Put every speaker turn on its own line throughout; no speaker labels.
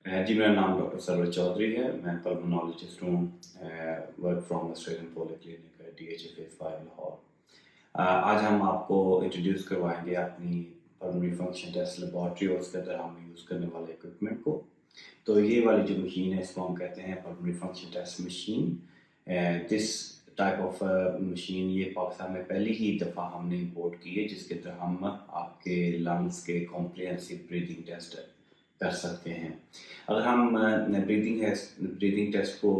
जी मेरा नाम doctor server Chaudhary है। मैं पल्मोनोलॉजिस्ट हूँ, work from Australian polyclinic DHA Phase 5 Lahore. आज हम आपको इंट्रोड्यूस करवाएंगे अपनी पल्मोनरी फंक्शन टेस्ट लेबॉर्ट्री और उसके अंदर हम यूज़ करने वाले इक्विपमेंट को। तो ये वाली जो मशीन है इसको हम कहते हैं pulmonary function test machine. This type of machine ये पाकिस्तान में पहली ही दफ़ा हमने इम्पोर्ट की है, जिसके अंदर हम आपके लंग्स के कॉम्प्रिहेंसिव ब्रीदिंग टेस्ट कर सकते हैं। अगर हम ब्रीदिंग टेस्ट को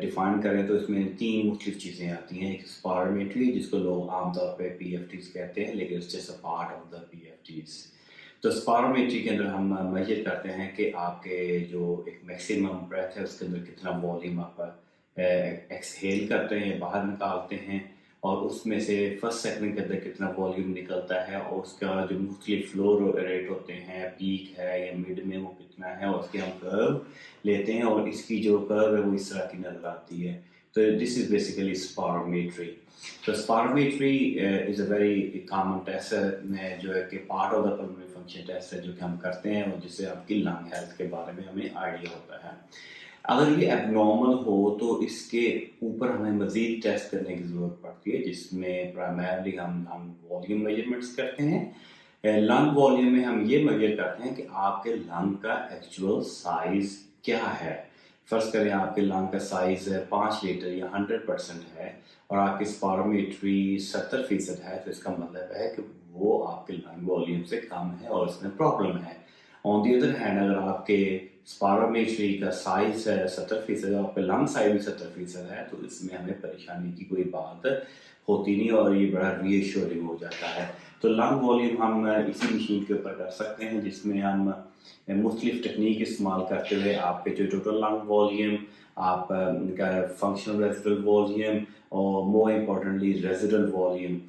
डिफ़ाइन करें तो इसमें तीन मुख्तलिफ चीज़ें आती हैं। एक स्पायरोमेट्री, जिसको लोग आमतौर पे PFTs कहते हैं, लेकिन it's just a part of the PFTs। तो स्पायरोमेट्री के अंदर हम मेजर करते हैं कि आपके जो एक मैक्सिमम ब्रेथ है उसके अंदर कितना वॉल्यूम आप एक्सहेल करते हैं, बाहर निकालते हैं, और उसमें से फर्स्ट सेकंड के अंदर कितना वॉल्यूम निकलता है, और उसका जो मुख्तलिफ फ्लो रेट होते हैं, पीक है या मिड में, वो कितना है, और उसके हम कर्व लेते हैं और इसकी जो कर्व है वो इस तरह की नज़र आती है। तो दिस इज़ बेसिकली स्पायरोमेट्री। तो spirometry is a very common test जो है कि part of the pulmonary function test है जो कि हम करते हैं, और जिससे आपकी लंग हेल्थ के बारे में हमें आइडिया होता है। अगर ये एबनॉर्मल हो तो इसके ऊपर हमें मज़ीद टेस्ट करने की ज़रूरत पड़ती है, जिसमें प्राइमरली हम लंग वॉल्यूम मेजरमेंट्स करते हैं। लंग वॉल्यूम में हम ये मेजर करते हैं कि आपके लंग का एक्चुअल साइज़ क्या है। फ़र्ज़ करें आपके लंग का साइज़ 5 लीटर या 100% है और आपकी स्पायरोमेट्री 70% है, तो इसका मतलब है कि वो आपके लंग वॉल्यूम से कम है और इसमें प्रॉब्लम है। ऑन दी अदर हैंड, अगर आपके स्पायरोमेट्री का साइज 70% और आपका लंग साइज भी 70% है, तो इसमें हमें परेशानी की कोई बात होती नहीं और ये बड़ा रीएश्योरिंग हो जाता है। तो लंग वॉल्यूम हम इसी मशीन के ऊपर कर सकते हैं, जिसमें हम मुख्तलिफ टेक्निक इस्तेमाल करते हुए आपके जो टोटल लंग वॉल्यूम, आप का फंक्शनल रेजिडुअल वॉल्यूम और मोर इम्पोर्टेंटली रेजिडुअल वॉल्यूम,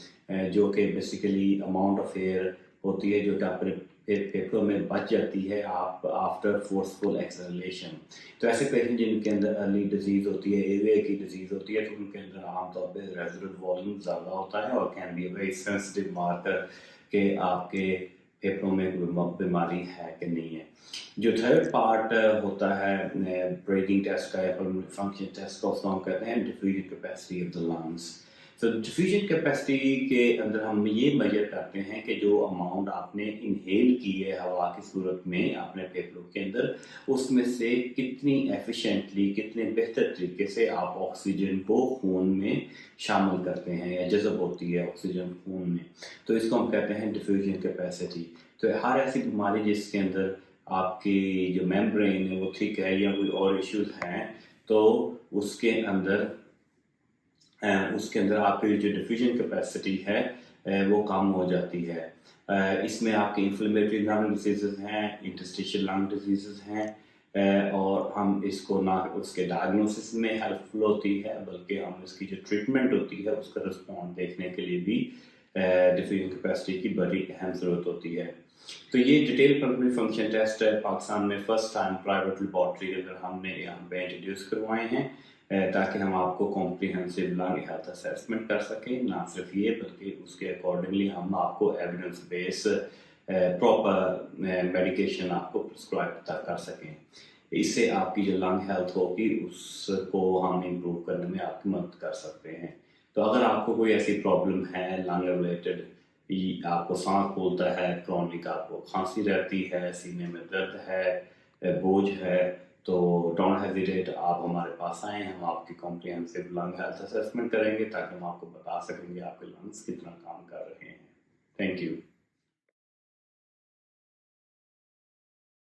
जो कि बेसिकली अमाउंट ऑफ एयर होती है जो कि अपने फेफड़ों में बच जाती है आप आफ्टर फोर्सफुल एक्सेलरेशन। तो ऐसे पेशेंट जिनके अंदर अर्ली डिजीज़ होती है, एयरवे की डिजीज़ होती है, तो उनके अंदर आमतौर पे रेजिडुअल वॉल्यूम ज़्यादा होता है और can be a very sensitive marker कि आपके फेफड़ों में बीमारी है कि नहीं है। जो थर्ड पार्ट होता है ब्रीदिंग टेस्ट का या पल्मोनरी फंक्शन टेस्ट का, उसको हम कहते हैं diffusion capacity of the lungs. तो डिफ्यूजन कैपेसिटी के अंदर हम ये मेजर करते हैं कि जो अमाउंट आपने इनहेल की है हवा की सूरत में अपने फेफड़ों के अंदर, उसमें से कितनी एफिशिएंटली, कितने बेहतर तरीके से आप ऑक्सीजन को खून में शामिल करते हैं या जज़ब होती है ऑक्सीजन खून में। तो इसको हम कहते हैं डिफ्यूजन कैपेसिटी। तो हर ऐसी बीमारी जिसके अंदर आपकी जो मेम्ब्रेन है वो ठीक है या कोई और इश्यूज हैं, तो उसके अंदर आपकी जो डिफ्यूजन कैपेसिटी है वो कम हो जाती है। इसमें आपके इन्फ्लेमेटरी लंग डिजीज़ हैं, इंटरस्टिशियल लंग डिजीज़ हैं, और हम इसको ना उसके डायग्नोसिस में हेल्पफुल होती है, बल्कि हम इसकी जो ट्रीटमेंट होती है उसका रिस्पॉन्स देखने के लिए भी डिफ्यूजन कैपेसिटी की बड़ी अहम ज़रूरत होती है। तो ये डिटेल पल्मोनरी फंक्शन टेस्ट है पाकिस्तान में फर्स्ट टाइम प्राइवेट लेबॉर्ट्री के अंदर हमने यहाँ पे इंट्रोड्यूस करवाए हैं, ताकि हम आपको कॉम्प्रिहेंसिव लंग हेल्थ असेसमेंट कर सकें। ना सिर्फ ये, बल्कि उसके अकॉर्डिंगली हम आपको एविडेंस बेस प्रॉपर मेडिकेशन आपको प्रिस्क्राइब कर सकें। इससे आपकी जो लंग हेल्थ होगी उसको हम इम्प्रूव करने में आपकी मदद कर सकते हैं। तो अगर आपको कोई ऐसी प्रॉब्लम है लंग रिलेटेड, आपको सांस फूलता है, क्रॉनिक आपको खांसी रहती है, सीने में दर्द है, बोझ है, तो डोंट हेजिटेट, आप हमारे पास आएँ, हम आपकी कॉम्प्रिहेंसिव लंग हेल्थ असेसमेंट करेंगे ताकि हम आपको बता सकेंगे आपके लंग्स कितना काम कर रहे हैं। Thank you.